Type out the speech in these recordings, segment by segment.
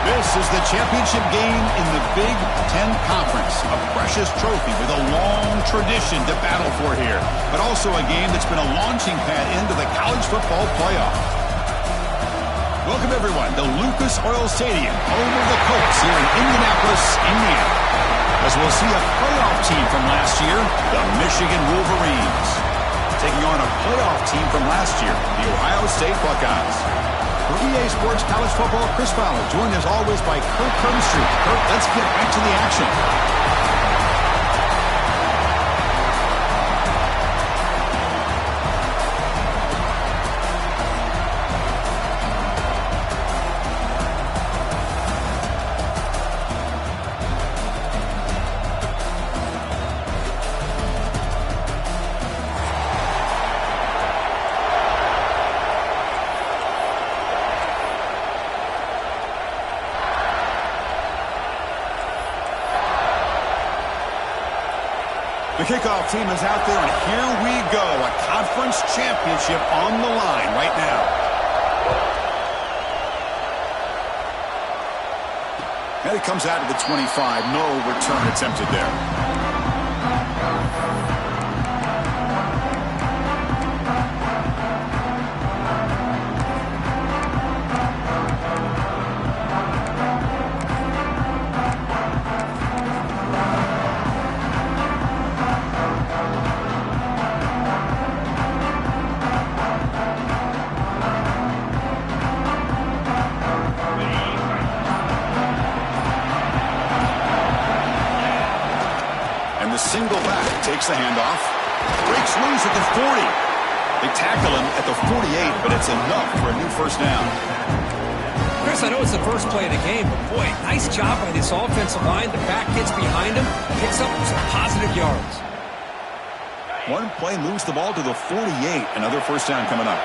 This is the championship game in the Big Ten Conference. A precious trophy with a long tradition to battle for here. But also a game that's been a launching pad into the college football playoff. Welcome, everyone, to Lucas Oil Stadium, home of the Colts here in Indianapolis, Indiana. As we'll see a playoff team from last year, the Michigan Wolverines, taking on a playoff team from last year, the Ohio State Buckeyes. For EA Sports College Football, Chris Fowler, joined as always by Kirk Kirkstreet. Kirk, let's get back to the action. The kickoff team is out there, and here we go. A conference championship on the line right now. And it comes out to the 25. No return attempted there. Single back, takes the handoff, breaks loose at the 40. They tackle him at the 48, but it's enough for a new first down. Chris, I know it's the first play of the game, but boy, nice job by this offensive line. The back gets behind him, picks up some positive yards. One play moves the ball to the 48. Another first down coming up.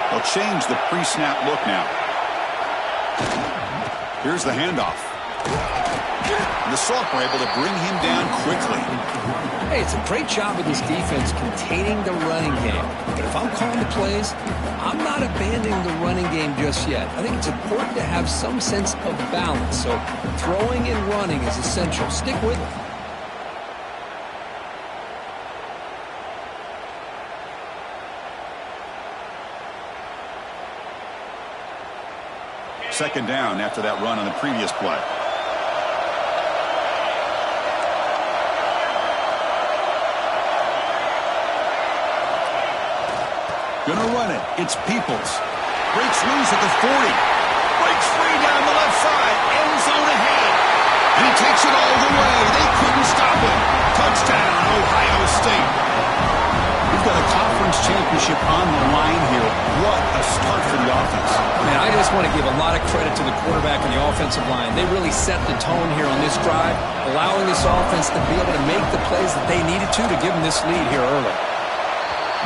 They'll change the pre-snap look now. Here's the handoff. And the Salk were able to bring him down quickly. Hey, it's a great job of this defense containing the running game. But if I'm calling the plays, I'm not abandoning the running game just yet. I think it's important to have some sense of balance. So throwing and running is essential. Stick with it. Second down after that run on the previous play. Gonna run it. It's Peoples. Breaks loose at the 40. Breaks free down the left side. End zone ahead. And he takes it all the way. They couldn't stop him. Touchdown, Ohio State. We've got a conference championship on the line here. What a start for the offense. Man, I just want to give a lot of credit to the quarterback and the offensive line. They really set the tone here on this drive, allowing this offense to be able to make the plays that they needed to give them this lead here early.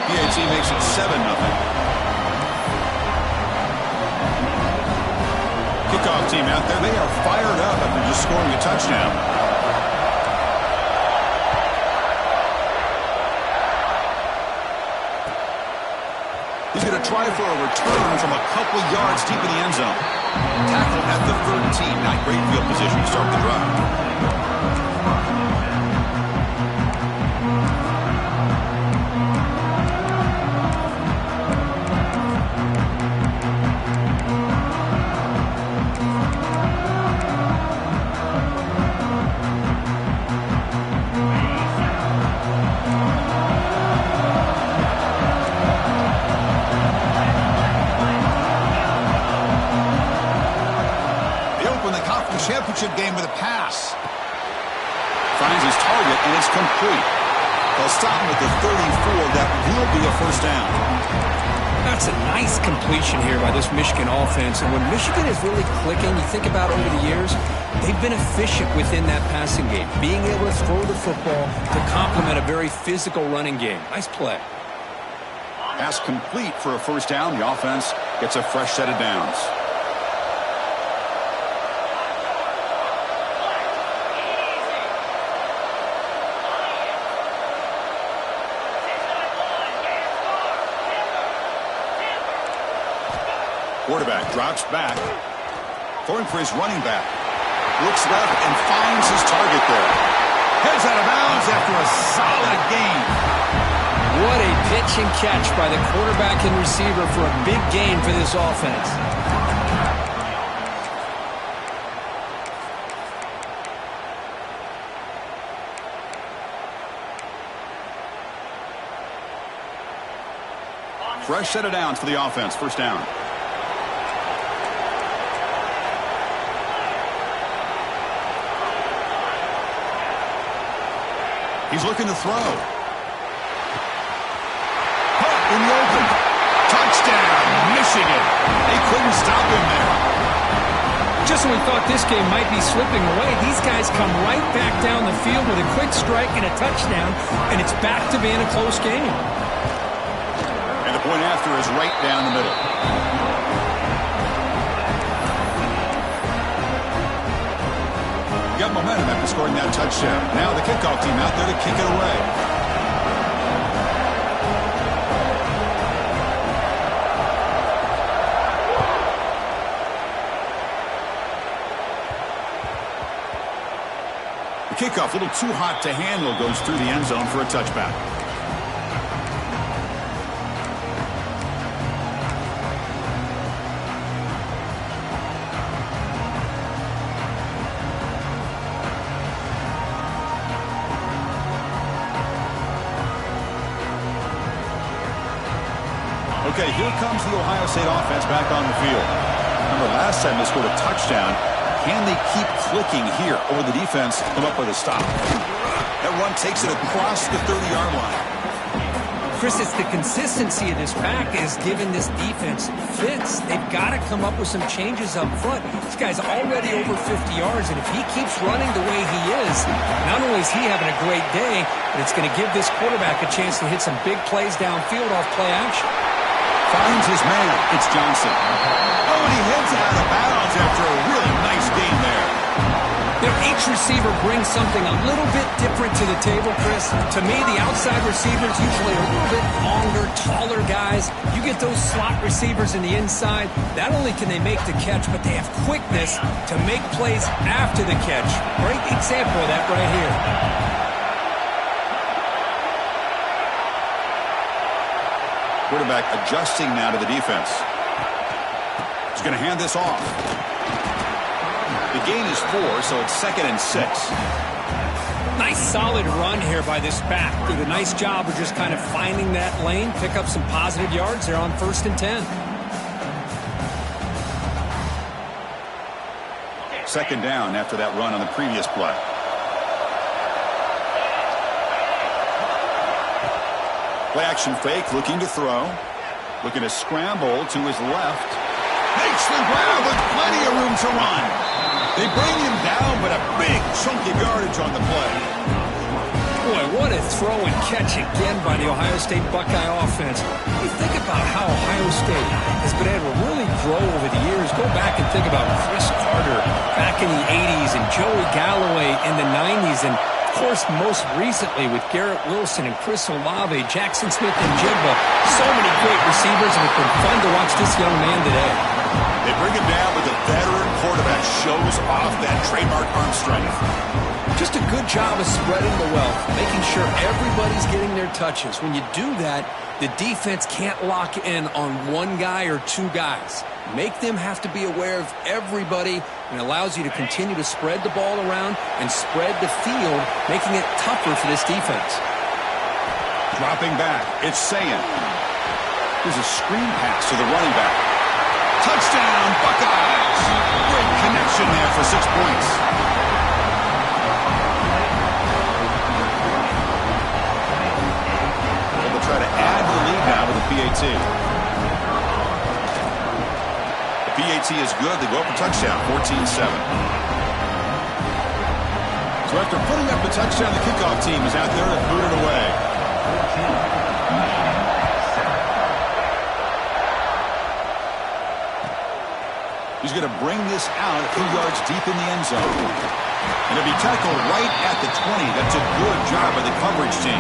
PAT makes it 7-0. Kickoff team out there. They are fired up after just scoring a touchdown. He's going to try for a return from a couple yards deep in the end zone. Tackled at the 13. Not great field position to start the drive. Championship game with a pass. Finds his target, and it's complete. They'll stop him at the 34. That will be a first down. That's a nice completion here by this Michigan offense. And when Michigan is really clicking, you think about over the years, they've been efficient within that passing game, being able to throw the football to complement a very physical running game. Nice play. Pass complete for a first down. The offense gets a fresh set of downs. Quarterback drops back. Throwing for his running back. Looks left and finds his target there. Heads out of bounds after a solid gain. What a pitch and catch by the quarterback and receiver for a big gain for this offense. Fresh set of downs for the offense. First down. He's looking to throw. Caught in the open. Touchdown, Michigan. They couldn't stop him there. Just when we thought this game might be slipping away, these guys come right back down the field with a quick strike and a touchdown, and it's back to being a close game. And the point after is right down the middle. Got momentum after scoring that touchdown. Now the kickoff team out there to kick it away. The kickoff, a little too hot to handle, goes through the end zone for a touchback. Okay, here comes the Ohio State offense back on the field. Remember, last time they scored a touchdown. Can they keep clicking here over the defense to come up with a stop? That run takes it across the 30-yard line. Chris, it's the consistency of this pack is giving this defense fits. They've got to come up with some changes up front. This guy's already over 50 yards, and if he keeps running the way he is, not only is he having a great day, but it's going to give this quarterback a chance to hit some big plays downfield off play action. Finds his man. It's Johnson. Oh, and he heads out of bounds after a really nice gain there. You know, each receiver brings something a little bit different to the table, Chris. To me, the outside receivers usually a little bit longer, taller guys. You get those slot receivers in the inside. Not only can they make the catch, but they have quickness to make plays after the catch. Great example of that right here. Quarterback adjusting now to the defense. He's going to hand this off. The gain is 4, so it's 2nd and 6. Nice solid run here by this back. Did a nice job of just kind of finding that lane, pick up some positive yards there on 1st and 10. 2nd down after that run on the previous play. Play action fake, looking to throw. Looking to scramble to his left. Makes the grab with plenty of room to run. They bring him down, but a big chunk of yardage on the play. Boy, what a throw and catch again by the Ohio State Buckeye offense. You think about how Ohio State has been able to really grow over the years. Go back and think about Chris Carter back in the 80s and Joey Galloway in the 90s. And, of course, most recently with Garrett Wilson and Chris Olave, Jackson Smith and Jigba. So many great receivers, and it's been fun to watch this young man today. They bring him down, but the veteran quarterback shows off that trademark arm strength. Just a good job of spreading the wealth, making sure everybody's getting their touches. When you do that, the defense can't lock in on one guy or two guys. Make them have to be aware of everybody, and allows you to continue to spread the ball around and spread the field, making it tougher for this defense. Dropping back, it's Sayan. There's a screen pass to the running back. Touchdown, Buckeyes! Great connection there for 6 points. They'll try to add to the lead now with the PAT. The PAT is good. They go up a touchdown, 14-7. So after putting up the touchdown, the kickoff team is out there to boot it away. He's going to bring this out a few yards deep in the end zone. And it'll be tackled right at the 20. That's a good job by the coverage team.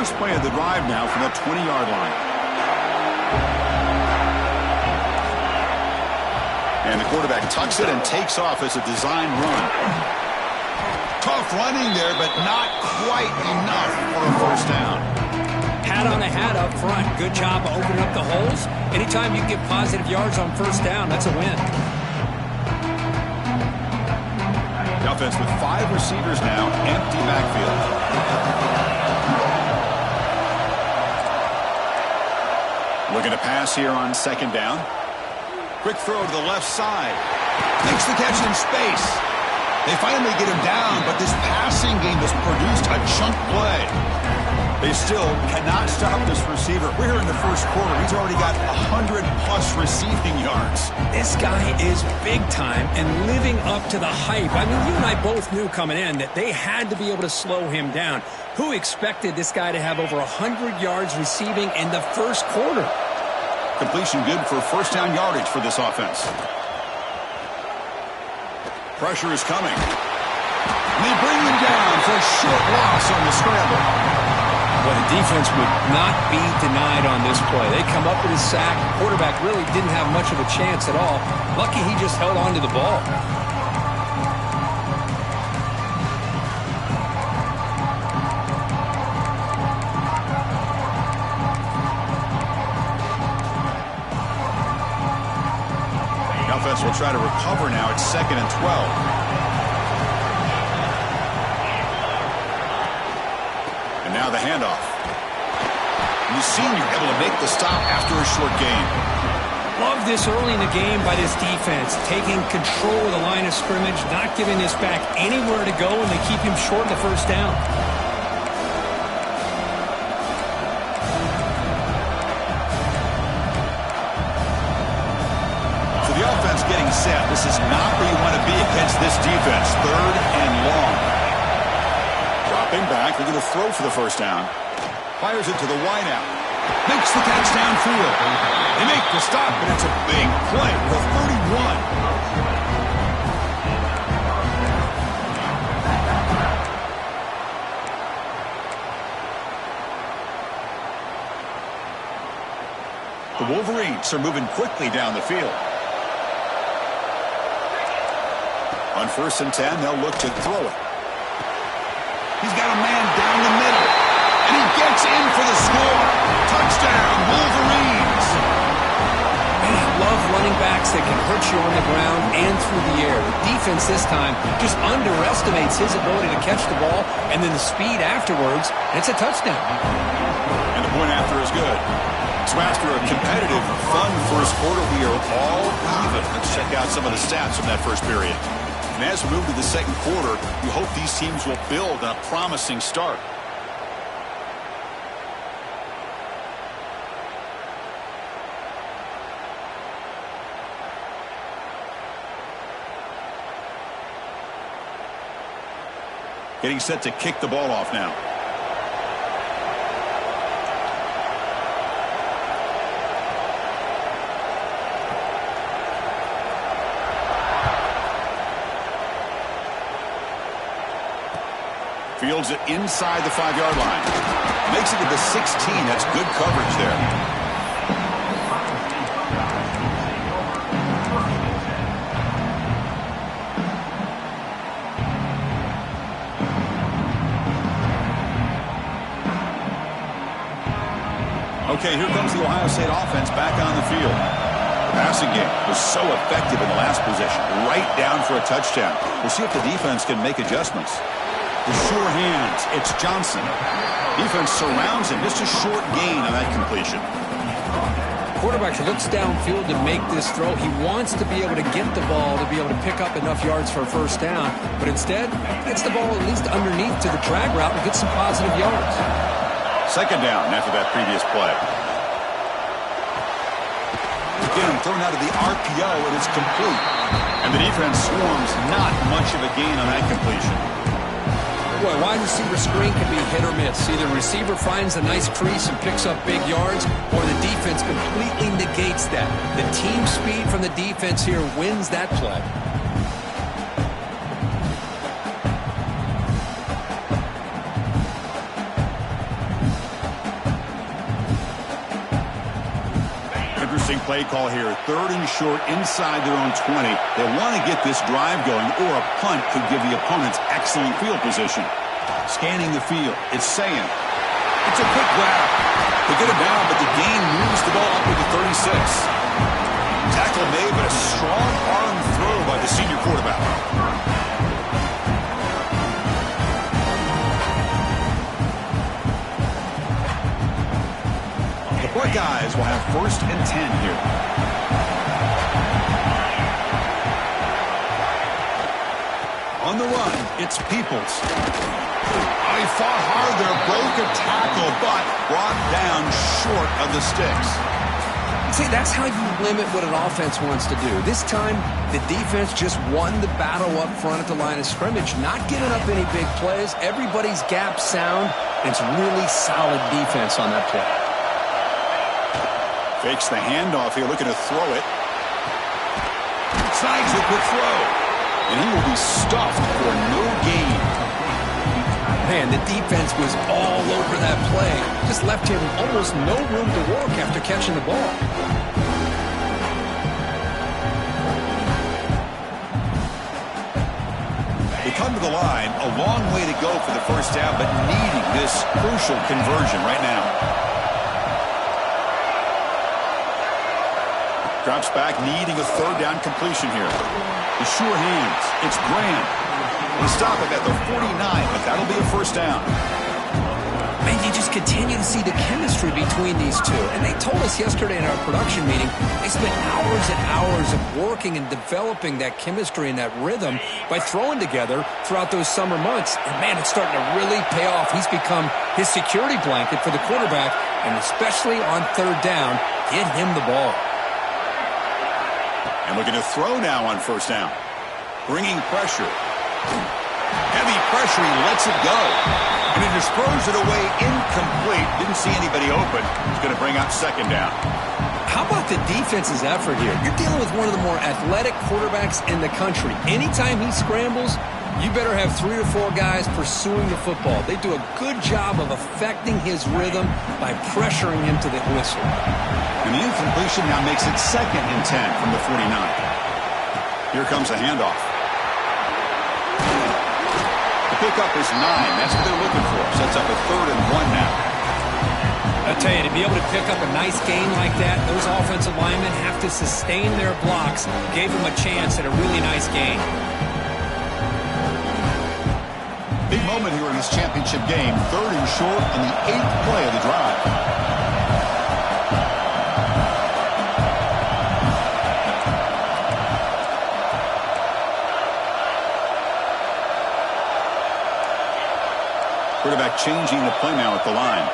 First play of the drive now from the 20-yard line. And the quarterback tucks it and takes off as a design run. Tough running there, but not quite enough for a first down. Hat on a hat up front. Good job of opening up the holes. Anytime you get positive yards on first down, that's a win. The offense with 5 receivers now, empty backfield. Looking to pass here on second down. Quick throw to the left side. Makes the catch in space. They finally get him down, but this passing game has produced a chunk play. They still cannot stop this receiver. We're here in the first quarter. He's already got 100-plus receiving yards. This guy is big time and living up to the hype. I mean, you and I both knew coming in that they had to be able to slow him down. Who expected this guy to have over 100 yards receiving in the first quarter? Completion good for first down yardage for this offense. Pressure is coming. And they bring him down for a short loss on the scramble. Well, the defense would not be denied on this play. They come up with a sack. Quarterback really didn't have much of a chance at all. Lucky he just held on to the ball. The offense will try to recover now at 2nd and 12. Now the handoff. And the senior able to make the stop after a short gain. Love this early in the game by this defense, taking control of the line of scrimmage, not giving this back anywhere to go, and they keep him short of the first down. So the offense getting set. This is not where you want to be against this defense. 3rd and long. Dropping back, they're going to throw for the first down. Fires it to the wideout. Makes the catch downfield. They make the stop, and it's a big play for 31. The Wolverines are moving quickly down the field. On 1st and 10, they'll look to throw it. He's got a man down the middle. And he gets in for the score. Touchdown, Wolverines. Man, I love running backs that can hurt you on the ground and through the air. The defense this time just underestimates his ability to catch the ball, and then the speed afterwards, and it's a touchdown. And the point after is good. So after a competitive, fun first quarter, we are all even. Let's check out some of the stats from that first period. And as we move to the second quarter, we hope these teams will build on a promising start. Getting set to kick the ball off now. Fields it inside the 5-yard line. Makes it to the 16. That's good coverage there. Okay, here comes the Ohio State offense back on the field. The passing game was so effective in the last possession, right down for a touchdown. We'll see if the defense can make adjustments. The sure hands, it's Johnson. Defense surrounds him. Just a short gain on that completion. Quarterback looks downfield to make this throw. He wants to be able to get the ball to be able to pick up enough yards for a first down. But instead, he gets the ball at least underneath to the drag route and gets some positive yards. Second down after that previous play. Again, thrown out of the RPO, and it's complete. And the defense swarms not much of a gain on that completion. Boy, wide receiver screen can be hit or miss. Either receiver finds a nice crease and picks up big yards, or the defense completely negates that. The team speed from the defense here wins that play. Interesting play call here. 3rd and short inside their own 20. They want to get this drive going, or a punt could give the opponents excellent field position. Scanning the field, it's saying. It's a quick grab. They get it down, but the gain moves the ball up to the 36. Tackle made, but a strong arm throw by the senior quarterback. Buckeyes will have 1st and 10 here. On the run, it's Peoples. Oh, he fought hard there, broke a tackle, but brought down short of the sticks. See, that's how you limit what an offense wants to do. This time, the defense just won the battle up front at the line of scrimmage, not giving up any big plays. Everybody's gap sound, and it's really solid defense on that play. Fakes the handoff here, looking to throw it. Sides a quick throw. And he will be stuffed for no gain. Man, the defense was all over that play. Just left him almost no room to work after catching the ball. They come to the line, a long way to go for the first down, but needing this crucial conversion right now. Drops back, needing a 3rd down completion here. The sure hands. It's Graham. They stop it at the 49, but that'll be a 1st down. Man, you just continue to see the chemistry between these two. And they told us yesterday in our production meeting, they spent hours and hours of working and developing that chemistry and that rhythm by throwing together throughout those summer months. And, man, it's starting to really pay off. He's become his security blanket for the quarterback, and especially on 3rd down, get him the ball. And looking to throw now on 1st down. Bringing pressure. Heavy pressure, he lets it go. And he just throws it away incomplete. Didn't see anybody open. He's going to bring out 2nd down. How about the defense's effort here? You're dealing with one of the more athletic quarterbacks in the country. Anytime he scrambles, you better have 3 or 4 guys pursuing the football. They do a good job of affecting his rhythm by pressuring him to the whistle. And the incompletion now makes it 2nd and 10 from the 49. Here comes a handoff. The pickup is 9. That's what they're looking for. Sets up a 3rd and 1 now. I tell you, to be able to pick up a nice gain like that, those offensive linemen have to sustain their blocks. Gave them a chance at a really nice gain. Big moment here in this championship game. 3rd and short on the 8th play of the drive. Quarterback changing the play now at the line.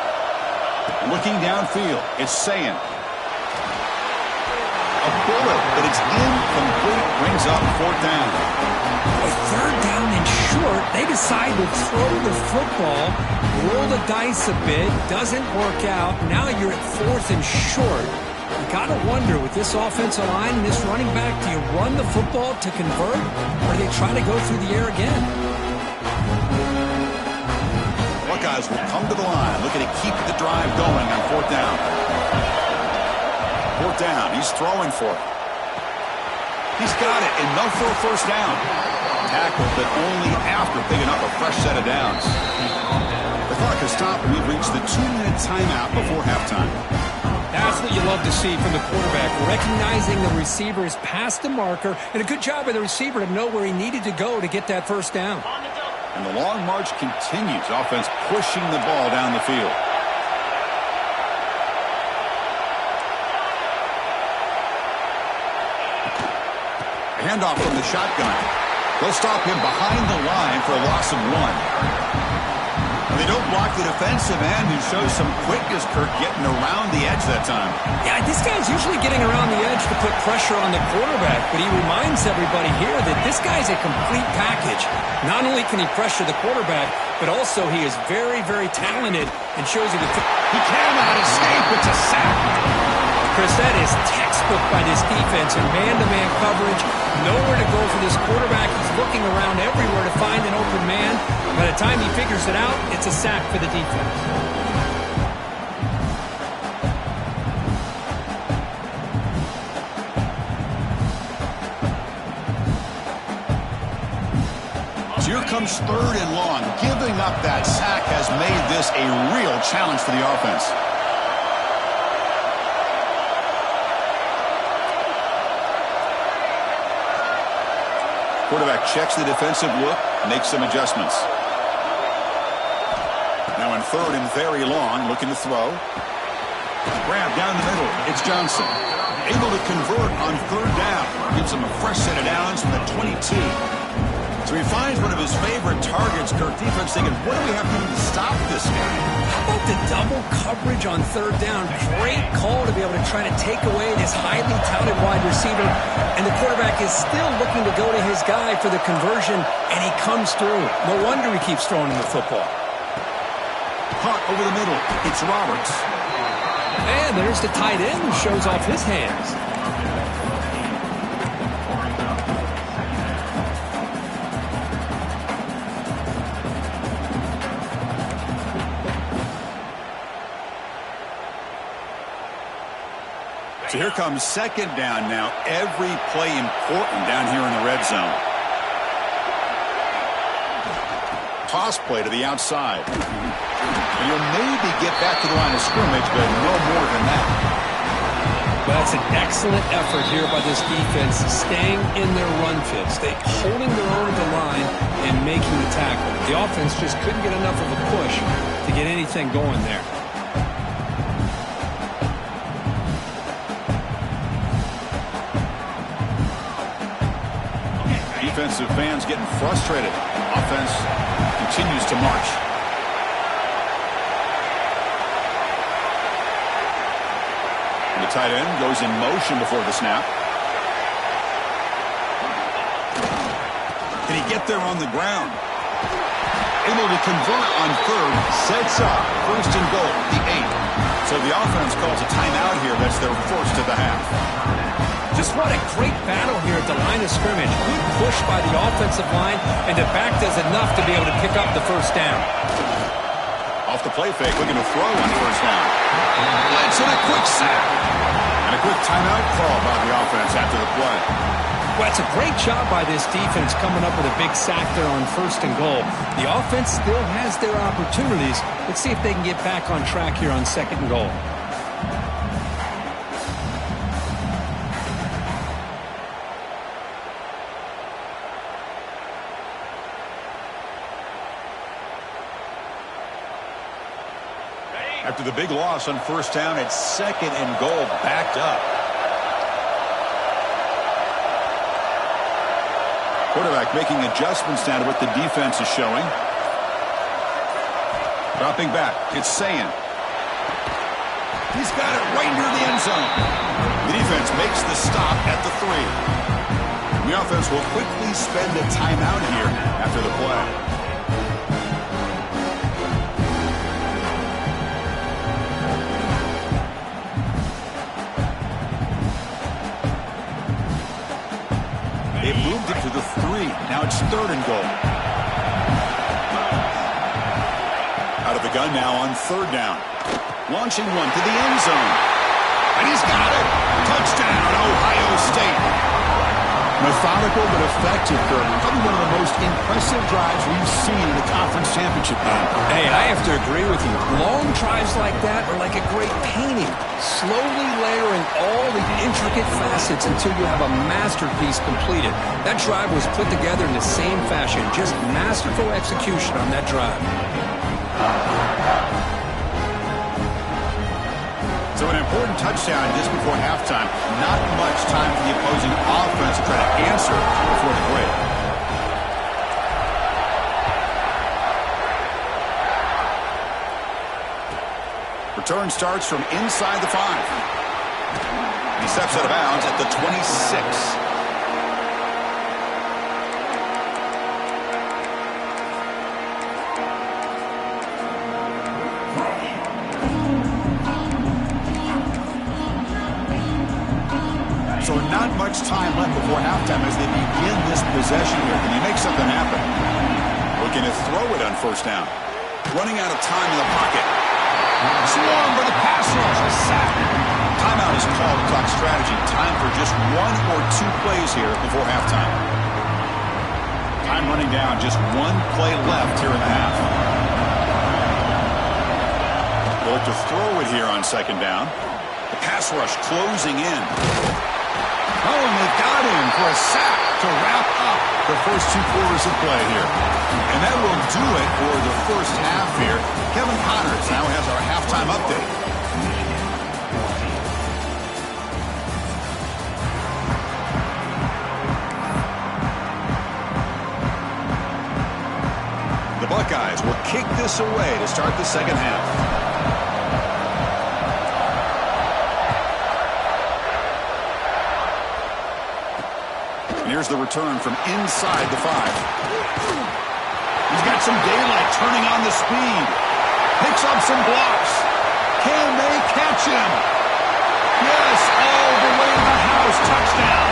Looking downfield, it's saying. A bullet, but it's incomplete. Brings up 4th down. With 3rd down and short, they decide to throw the football, roll the dice a bit, doesn't work out. Now you're at 4th and short. You got to wonder, with this offensive line and this running back, do you run the football to convert, or do they try to go through the air again? Buckeyes will come to the line, looking to keep the drive going on 4th down. 4th down, he's throwing for it. He's got it, enough for a 1st down. Tackled, but only after picking up a fresh set of downs. The clock has stopped, and we've reached the 2-minute timeout before halftime. That's what you love to see from the quarterback, recognizing the receiver is past the marker, and a good job by the receiver to know where he needed to go to get that 1st down. And the long march continues. Offense pushing the ball down the field. A handoff from the shotgun. They'll stop him behind the line for a loss of 1. They don't block the defensive end, who shows some quickness, Kirk, getting around the edge that time. Yeah, this guy's usually getting around the edge to put pressure on the quarterback, but he reminds everybody here that this guy's a complete package. Not only can he pressure the quarterback, but also he is very, very talented and shows you he cannot escape. It's a sack. Chris, that is textbook by this defense in man-to-man coverage. Nowhere to go for this quarterback. He's looking around everywhere to find an open man. By the time he figures it out, it's a sack for the defense. comes 3rd and long. Giving up that sack has made this a real challenge for the offense. Quarterback checks the defensive look, makes some adjustments. Now in 3rd and very long, looking to throw. Grab down the middle. It's Johnson. Able to convert on 3rd down. Gives him a fresh set of downs from the 22. So he finds one of his favorite targets. Kirk defense thinking, what do we have to do to stop this guy? How about the double coverage on 3rd down? Great call to be able to try to take away this highly touted wide receiver. And the quarterback is still looking to go to his guy for the conversion, and he comes through. No wonder he keeps throwing him the football. Caught over the middle. It's Roberts. And there's the tight end who shows off his hands. So here comes 2nd down now. Every play important down here in the red zone. Toss play to the outside. And you'll maybe get back to the line of scrimmage, but no more than that. Well, that's an excellent effort here by this defense, staying in their run fits. They holding their own at the line and making the tackle. The offense just couldn't get enough of a push to get anything going there. Defensive fans getting frustrated. Offense continues to march. And the tight end goes in motion before the snap. Can he get there on the ground? Able to convert on 3rd. Sets up. 1st and goal. The 8. So the offense calls a timeout here. That's their 1st of the half. Just what a great battle here at the line of scrimmage. Good push by the offensive line, and the back does enough to be able to pick up the 1st down. Off the play fake, looking to throw on 1st down. Blitz and a quick sack. And a quick timeout call by the offense after the play. Well, it's a great job by this defense coming up with a big sack there on 1st and goal. The offense still has their opportunities. Let's see if they can get back on track here on 2nd and goal. After the big loss on 1st down, it's 2nd and goal, backed up. Quarterback making adjustments now to what the defense is showing. Dropping back, it's Sayan. He's got it right near the end zone. The defense makes the stop at the 3. The offense will quickly spend a timeout here after the play. They moved it to the 3. Now it's 3rd and goal. Out of the gun now on 3rd down. Launching one to the end zone. And he's got it. Touchdown, Ohio State. Methodical but effective, Kirk. Probably one of the most impressive drives we've seen in the conference championship game. Hey, I have to agree with you. Long drives like that are like a great painting. Slowly layering all the intricate facets until you have a masterpiece completed. That drive was put together in the same fashion. Just masterful execution on that drive. So an important touchdown just before halftime. Not much time for the opposing offense to try to answer before the break. Return starts from inside the 5. He steps out of bounds at the 26. So not much time left before halftime as they begin this possession here. Can you make something happen? Looking to throw it on 1st down. Running out of time in the pocket. Swung by the pass rush. A sack. Timeout is called to talk strategy. Time for just 1 or 2 plays here before halftime. Time running down. Just one play left here in the half. They'll look to throw it here on second down. The pass rush closing in. Oh, and they've got him for a sack to wrap up the first 2 quarters of play here. And that will do it for the first half here. Kevin Connors now has our halftime update. The Buckeyes will kick this away to start the second half. Here's the return from inside the 5. He's got some daylight turning on the speed. Picks up some blocks. Can they catch him? Yes, all the way to the house. Touchdown.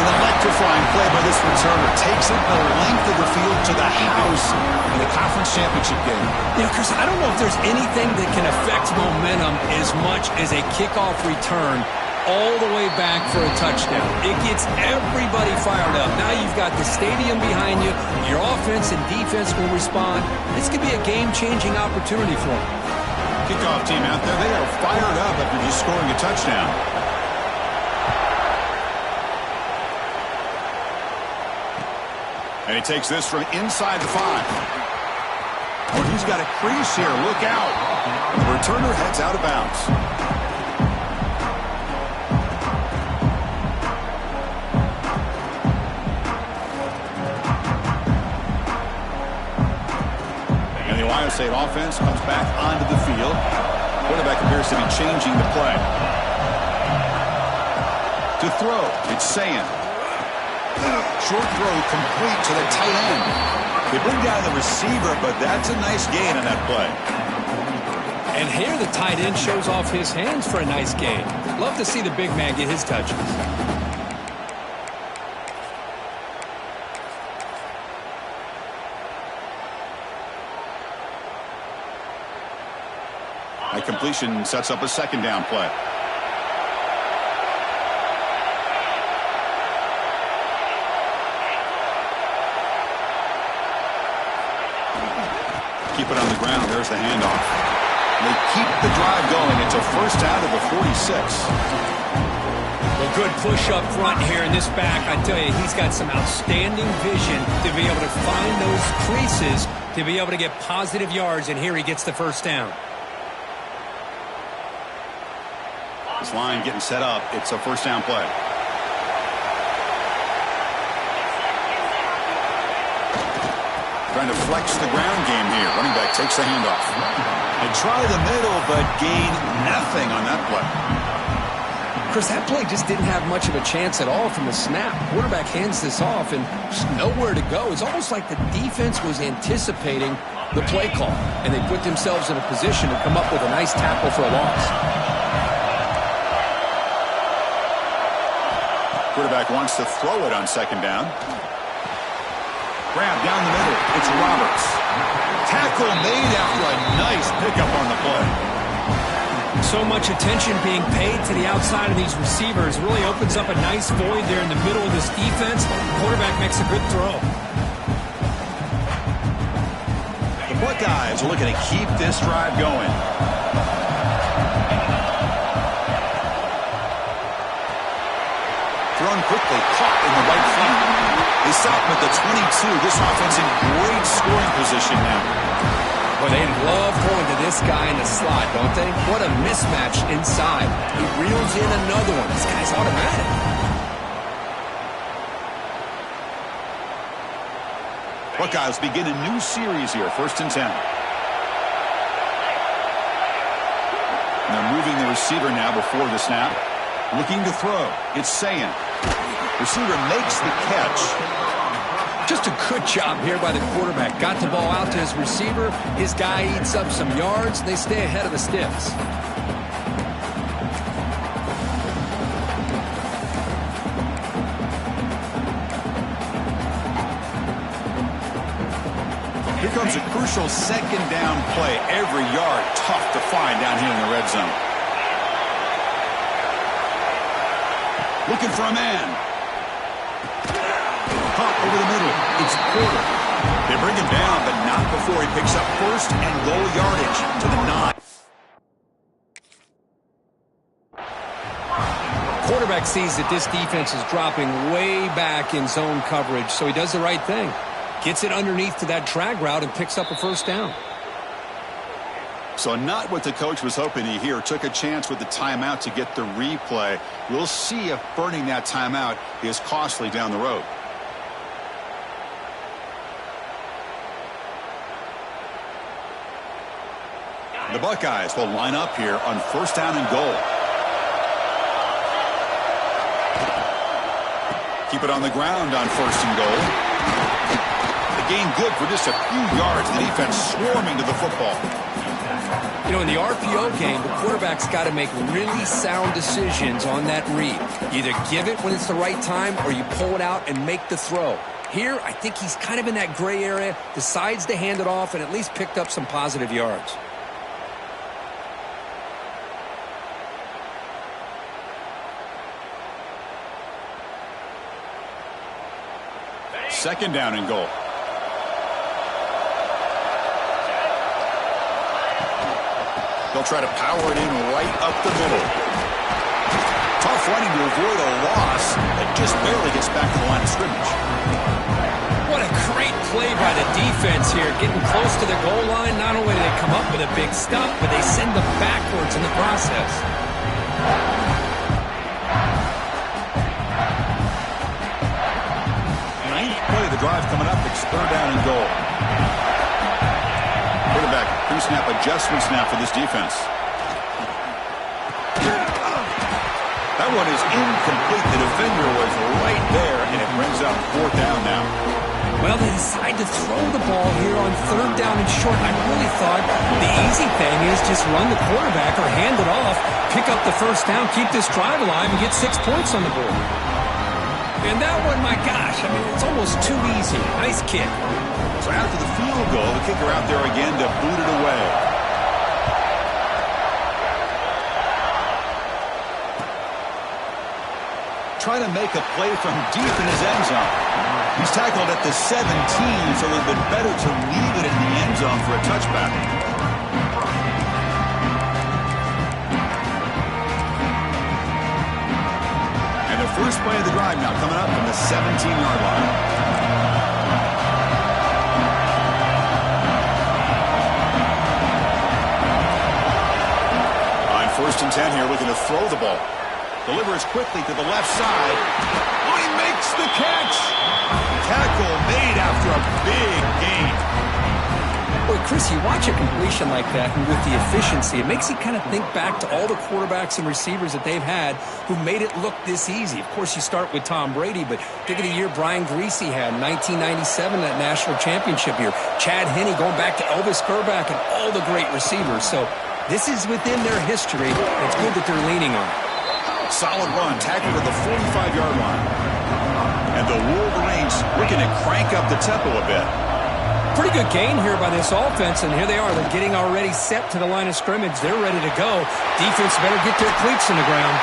An electrifying play by this returner. Takes it the length of the field to the house in the conference championship game. Yeah, Chris, I don't know if there's anything that can affect momentum as much as a kickoff return all the way back for a touchdown. It gets everybody fired up. Now you've got the stadium behind you. Your offense and defense will respond. This could be a game-changing opportunity for them. Kickoff team out there, they are fired up after just scoring a touchdown. And he takes this from inside the 5. Oh, he's got a crease here. Look out. The returner heads out of bounds. Ohio State offense comes back onto the field. Quarterback appears to be changing the play. To throw, it's Sayin. Short throw complete to the tight end. They bring down the receiver, but that's a nice gain on that play. And here the tight end shows off his hands for a nice gain. Love to see the big man get his touches. A completion sets up a second down play. Keep it on the ground. There's the handoff. They keep the drive going. It's a first down to the 46. Well, good push up front here in this back. I tell you, he's got some outstanding vision to be able to find those creases to be able to get positive yards, and here he gets the first down. This line getting set up. It's a first down play. Trying to flex the ground game here. Running back takes the handoff. They try the middle, but gain nothing on that play. Chris, that play just didn't have much of a chance at all from the snap. Quarterback hands this off and just nowhere to go. It's almost like the defense was anticipating the play call, and they put themselves in a position to come up with a nice tackle for a loss. Quarterback wants to throw it on second down. Grab down the middle. It's Roberts. Tackle made after a nice pickup on the play. So much attention being paid to the outside of these receivers. Really opens up a nice void there in the middle of this defense. Quarterback makes a good throw. The Buckeyes are looking to keep this drive going. Thrown quickly, caught in the right flank. They stop him at the 22. This offense in great scoring position now. Well, they love going to this guy in the slot, don't they? What a mismatch inside. He reels in another one. This guy's automatic. Buckeyes begin a new series here, 1st and 10. And they're moving the receiver now before the snap. Looking to throw. It's Sayin. Receiver makes the catch. Just a good job here by the quarterback. Got the ball out to his receiver. His guy eats up some yards. And they stay ahead of the Stiffs. Here comes a crucial second down play. Every yard tough to find down here in the red zone. Looking for a man. Pump over the middle. It's Porter. They bring him down, but not before he picks up first and goal yardage to the 9. Quarterback sees that this defense is dropping way back in zone coverage, so he does the right thing. Gets it underneath to that drag route and picks up a first down. So not what the coach was hoping to hear. Took a chance with the timeout to get the replay. We'll see if burning that timeout is costly down the road. The Buckeyes will line up here on first down and goal. Keep it on the ground on first and goal. The gain good for just a few yards. The defense swarming to the football. You know, in the RPO game, the quarterback's got to make really sound decisions on that read. You either give it when it's the right time or you pull it out and make the throw. Here, I think he's kind of in that gray area, decides to hand it off and at least picked up some positive yards. Second down and goal. They'll try to power it in right up the middle. Tough running to avoid a loss that just barely gets back to the line of scrimmage. What a great play by the defense here. Getting close to the goal line, not only do they come up with a big stop, but they send them backwards in the process. Play the drive coming up. It's third down and goal. Quarterback pre-snap adjustments now for this defense. That one is incomplete. The defender was right there, and it brings up fourth down now. Well, they decide to throw the ball here on third down and short. I really thought the easy thing is just run the quarterback or hand it off, pick up the first down, keep this drive alive, and get 6 points on the board. And that one, my gosh, I mean, it's almost too easy. Nice kick. So after the field goal, the kicker out there again to boot it away. Trying to make a play from deep in his end zone. He's tackled at the 17, so it would have been better to leave it in the end zone for a touchback. First play of the drive now coming up from the 17-yard line. On first and 10 here, looking to throw the ball. Delivers quickly to the left side. Oh, he makes the catch. Tackle made after a big gain. Boy, Chris, you watch a completion like that, and with the efficiency, it makes you kind of think back to all the quarterbacks and receivers that they've had who made it look this easy. Of course, you start with Tom Brady, but think of the year Brian Griese had in 1997, that national championship year. Chad Henne going back to Elvis Grbac and all the great receivers. So this is within their history. It's good that they're leaning on it. Solid run, tackled at the 45-yard line. And the Wolverines looking to crank up the tempo a bit. Pretty good gain here by this offense, and here they are. They're getting already set to the line of scrimmage. They're ready to go. Defense better get their cleats in the ground.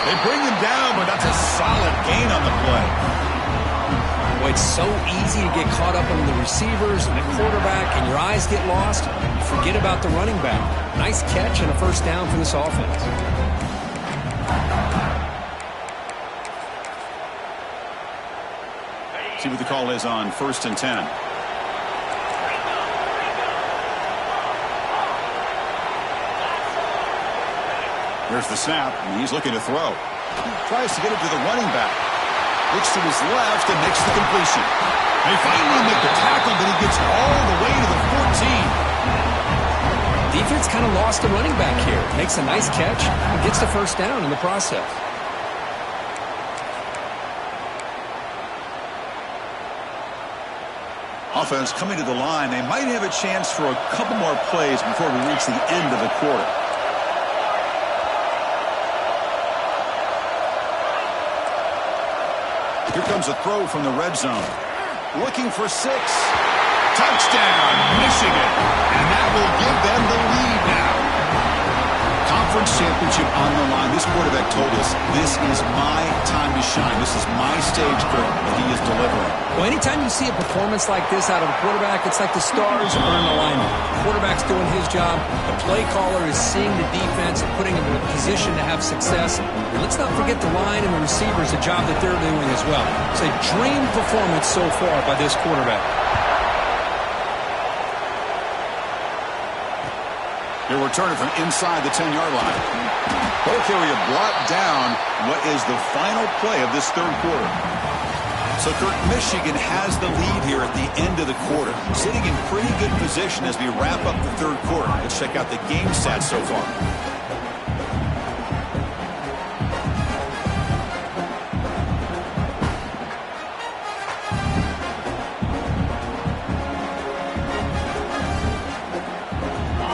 They bring him down, but that's a solid gain on the play. Boy, it's so easy to get caught up on the receivers and the quarterback, and your eyes get lost. You forget about the running back. Nice catch and a first down for this offense. See what the call is on first and 10. Here's the snap, and he's looking to throw. Tries to get it to the running back. Looks to his left and makes the completion. They finally make the tackle, but he gets all the way to the 14. Defense kind of lost the running back here. Makes a nice catch and gets the first down in the process. Offense coming to the line. They might have a chance for a couple more plays before we reach the end of the quarter. Here comes a throw from the red zone. Looking for 6. Touchdown, Michigan. And that will give them the lead now. conference championship on the line. This quarterback told us, this is my time to shine. This is my stage, Kurt, that he is delivering. Well, anytime you see a performance like this out of a quarterback, it's like the stars are in alignment. The quarterback's doing his job. The play caller is seeing the defense and putting him in a position to have success. And let's not forget the line and the receivers, the job that they're doing as well. It's a dream performance so far by this quarterback. They're returning from inside the 10-yard line. Okay, we have brought down what is the final play of this third quarter. So, Kurt, Michigan has the lead here at the end of the quarter, sitting in pretty good position as we wrap up the third quarter. Let's check out the game stats so far.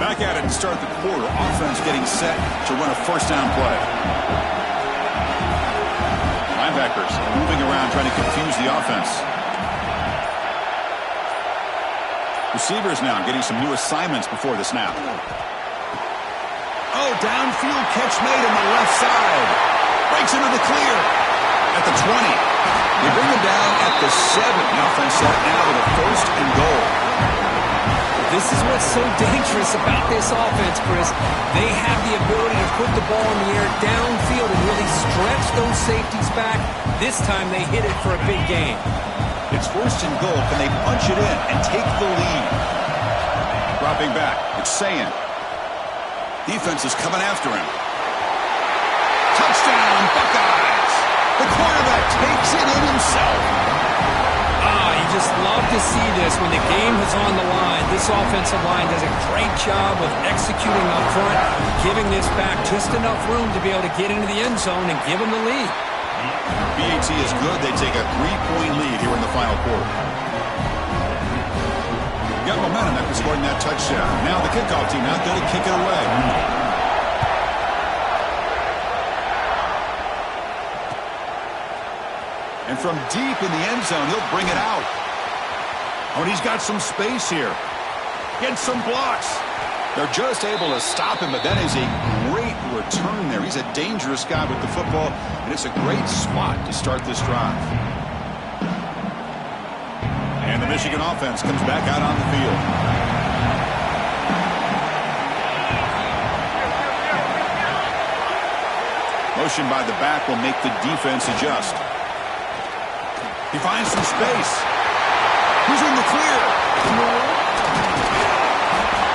Back at it to start the quarter. Offense getting set to run a first down play. Linebackers moving around trying to confuse the offense. Receivers now getting some new assignments before the snap. Oh, downfield catch made on the left side. Breaks into the clear at the 20. They bring him down at the 7. The offense set now with a first and goal. This is what's so dangerous about this offense, Chris. They have the ability to put the ball in the air downfield and really stretch those safeties back. This time they hit it for a big gain. It's first and goal. Can they punch it in and take the lead? Dropping back. It's Sayin. Defense is coming after him. Touchdown, Buckeyes! The quarterback takes it in himself. You just love to see this when the game is on the line. This offensive line does a great job of executing up front, giving this back just enough room to be able to get into the end zone and give them the lead. BAT is good. They take a 3-point lead here in the final quarter. Got momentum after scoring that touchdown. Now the kickoff team out there to kick it away. And from deep in the end zone, he'll bring it out. Oh, and he's got some space here. Gets some blocks. They're just able to stop him, but that is a great return there. He's a dangerous guy with the football, and it's a great spot to start this drive. And the Michigan offense comes back out on the field. Motion by the back will make the defense adjust. He finds some space. Who's in the clear?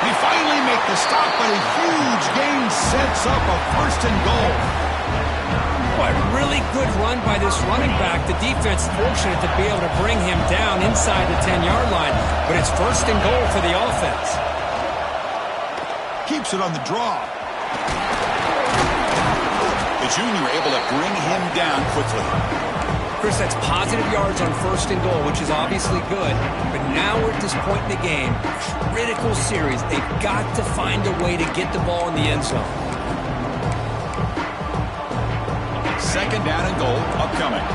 They finally make the stop, but a huge gain sets up a first and goal. Boy, really good run by this running back. The defense fortunate to be able to bring him down inside the 10-yard line, but it's first and goal for the offense. Keeps it on the draw. The junior able to bring him down quickly. Chris, that's positive yards on first and goal, which is obviously good. But now we're at this point in the game. Critical series. They've got to find a way to get the ball in the end zone. Second down and goal upcoming.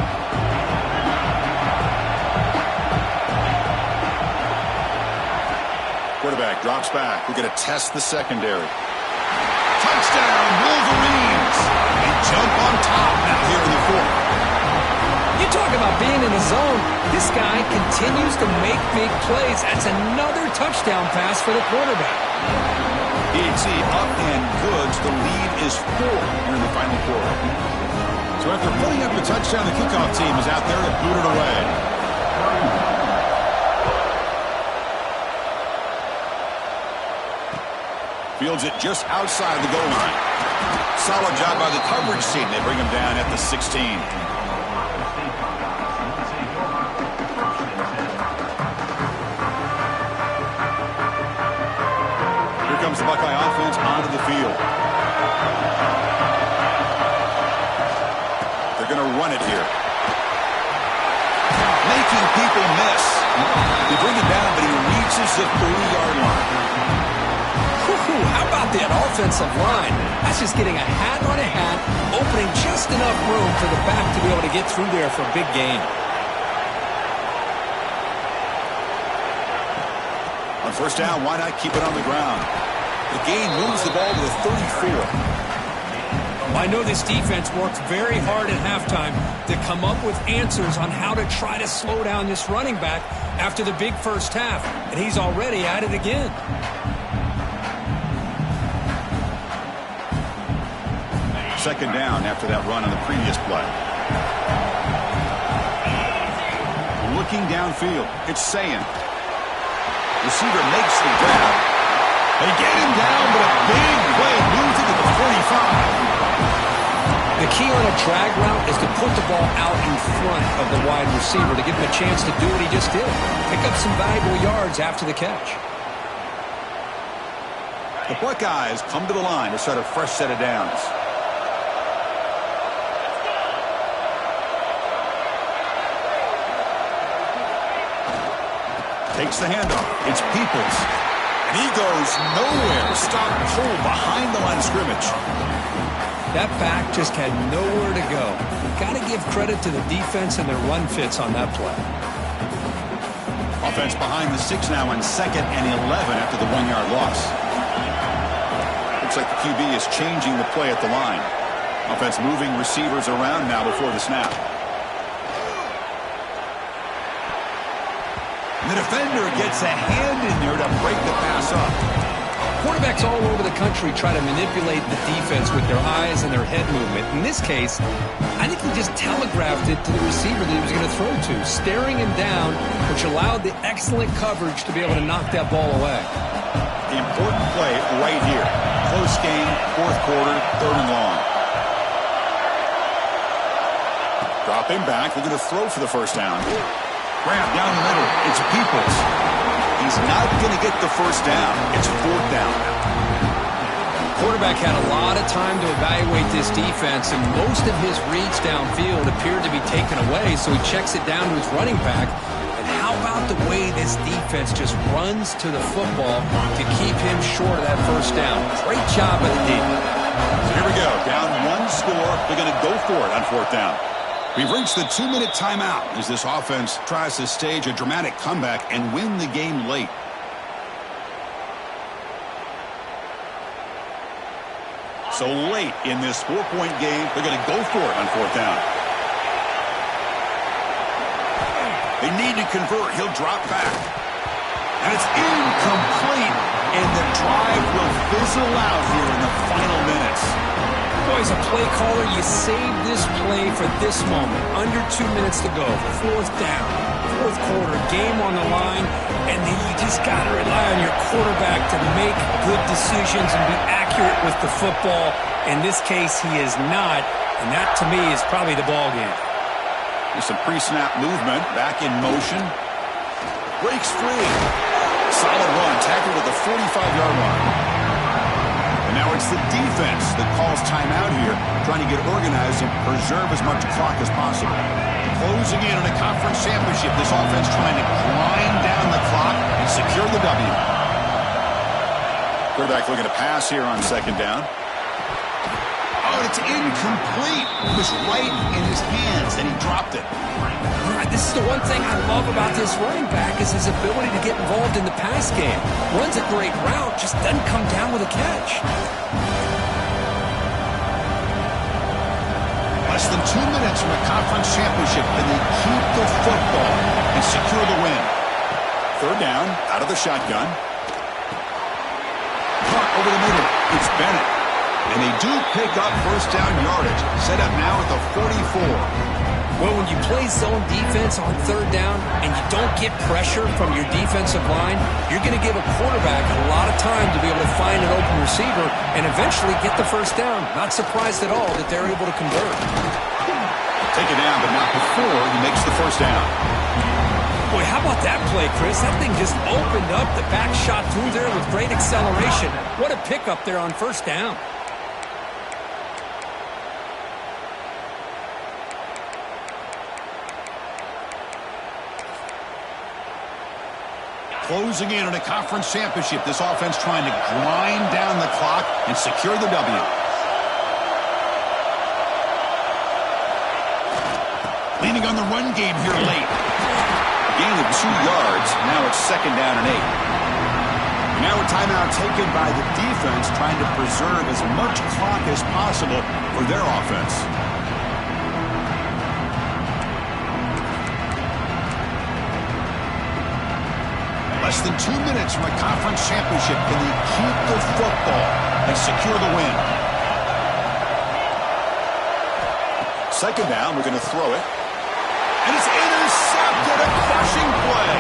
Quarterback drops back. We're going to test the secondary. Touchdown, Wolverines! They jump on top now here in the fourth. You talk about being in the zone. This guy continues to make big plays. That's another touchdown pass for the quarterback. BAT up and good. The lead is 4 here in the final quarter. So after putting up the touchdown, the kickoff team is out there to boot it away. Fields it just outside the goal line. Solid job by the coverage team. They bring him down at the 16. Comes the Buckeye offense onto the field. They're going to run it here. Making people miss. They bring it down, but he reaches the 30-yard line. How about that offensive line? That's just getting a hat on a hat, opening just enough room for the back to be able to get through there for a big gain. On first down, why not keep it on the ground? The gain moves the ball to the 34. I know this defense worked very hard at halftime to come up with answers on how to try to slow down this running back after the big first half, and he's already at it again. Second down after that run on the previous play. Looking downfield, it's Sayin. Receiver makes the grab. They get him down, but a big play moves it to the 45. The key on a drag route is to put the ball out in front of the wide receiver to give him a chance to do what he just did. Pick up some valuable yards after the catch. The Buckeyes come to the line to start a fresh set of downs. Takes the handoff. It's Peoples. And he goes nowhere. Stop pull behind the line of scrimmage. That back just had nowhere to go. Got to give credit to the defense and their run fits on that play. Offense behind the 6 now on 2nd and 11 after the 1-yard loss. Looks like the QB is changing the play at the line. Offense moving receivers around now before the snap. The defender gets a hand in there to break the pass up. Quarterbacks all over the country try to manipulate the defense with their eyes and their head movement. In this case, I think he just telegraphed it to the receiver that he was going to throw to, staring him down, which allowed the excellent coverage to be able to knock that ball away. The important play right here. Close game, 4th quarter, 3rd and long. Dropping back, they're going to throw for the first down. Grab down the middle. It's Peoples. He's not going to get the first down. It's 4th down. Quarterback had a lot of time to evaluate this defense, and most of his reads downfield appeared to be taken away, so he checks it down to his running back. And how about the way this defense just runs to the football to keep him short of that first down? Great job by the defense. So here we go. Down 1 score. They're going to go for it on 4th down. We've reached the 2-minute timeout as this offense tries to stage a dramatic comeback and win the game late. So late in this 4-point game, they're going to go for it on 4th down. They need to convert. He'll drop back. And it's incomplete, and the drive will fizzle out here in the final minutes. Boy, as a play caller, you save this play for this moment. Under 2 minutes to go. 4th down. 4th quarter. Game on the line. And then you just got to rely on your quarterback to make good decisions and be accurate with the football. In this case, he is not. And that, to me, is probably the ball game. There's some pre-snap movement. Back in motion. Breaks free. Solid run. Tackled at the 45-yard line. And now it's the defense that calls timeout here, trying to get organized and preserve as much clock as possible. Closing in on a conference championship, this offense trying to grind down the clock and secure the W. Quarterback looking to pass here on 2nd down. Oh, it's incomplete. It was right in his hands, and he dropped it. This is the one thing I love about this running back is his ability to get involved in the pass game. Runs a great route, just doesn't come down with a catch. Less than 2 minutes from a conference championship, and they keep the football and secure the win. 3rd down, out of the shotgun. Caught over the middle. It's Bennett. And they do pick up first down yardage. Set up now at the 44. Well, when you play zone defense on 3rd down and you don't get pressure from your defensive line, you're going to give a quarterback a lot of time to be able to find an open receiver and eventually get the first down. Not surprised at all that they're able to convert. Take it down, but not before he makes the first down. Boy, how about that play, Chris? That thing just opened up. The back shot through there with great acceleration. What a pickup there on 1st down. Closing in on a conference championship, this offense trying to grind down the clock and secure the W. Leaning on the run game here late. A gain of 2 yards. Now it's 2nd down and 8. Now a timeout taken by the defense, trying to preserve as much clock as possible for their offense. Less than 2 minutes from a conference championship. Can they keep the football and secure the win? Second down, we're going to throw it. And it's intercepted, a crushing play.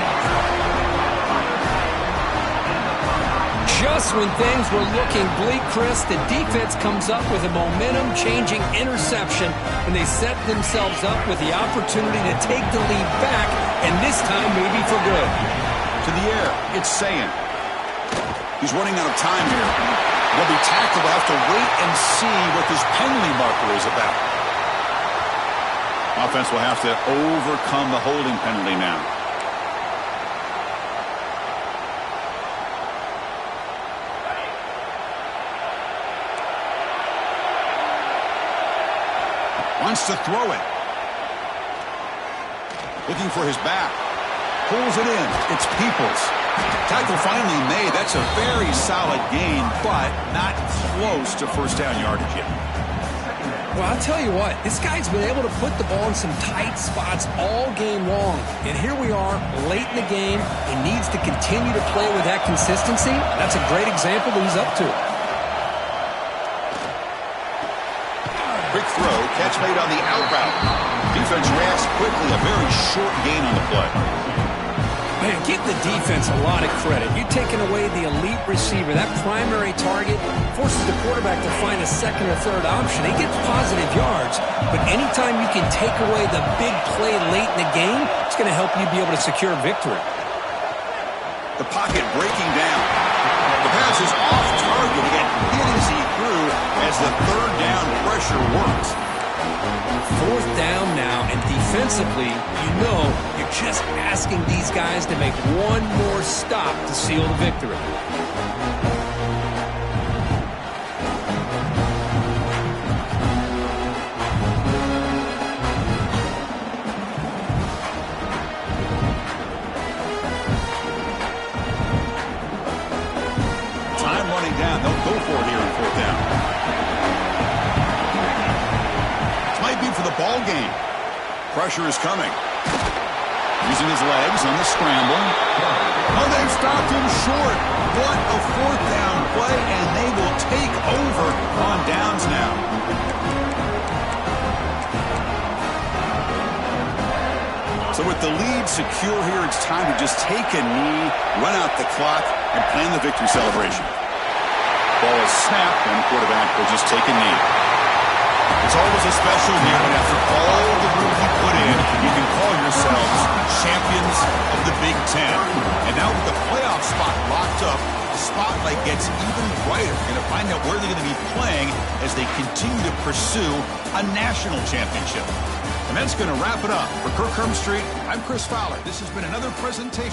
Just when things were looking bleak, Chris, the defense comes up with a momentum-changing interception, and they set themselves up with the opportunity to take the lead back, and this time maybe for good. To the air, it's Sayin. He's running out of time here. He'll be tackled. We'll have to wait and see what this penalty marker is about. Offense will have to overcome the holding penalty now. Wants to throw it. Looking for his back. Pulls it in. It's Peoples. Tackle finally made. That's a very solid gain, but not close to first down yardage yet. Well, I'll tell you what, this guy's been able to put the ball in some tight spots all game long. And here we are, late in the game. He needs to continue to play with that consistency. That's a great example that he's up to. Quick throw, catch made on the out route. Defense reacts quickly, a very short gain on the play. Man, give the defense a lot of credit. You're taking away the elite receiver. That primary target forces the quarterback to find a second or third option. He gets positive yards, but anytime you can take away the big play late in the game, it's going to help you be able to secure victory. The pocket breaking down. The pass is off target. He got hit as he threw as the third down pressure works. Fourth down now, and defensively, you know, you're just asking these guys to make one more stop to seal the victory. Time running down. They'll go for it here in fourth down. For the ball game. Pressure is coming. Using his legs on the scramble. Oh, they've stopped him short. What a fourth down play, and they will take over on downs now. So with the lead secure here, it's time to just take a knee, run out the clock, and plan the victory celebration. Ball is snapped, and the quarterback will just take a knee. It's always a special year when after all the work you put in, you can call yourselves champions of the Big Ten. And now with the playoff spot locked up, the spotlight gets even brighter. You're going to find out where they're going to be playing as they continue to pursue a national championship. And that's going to wrap it up. For Kirk Street, I'm Chris Fowler. This has been another presentation.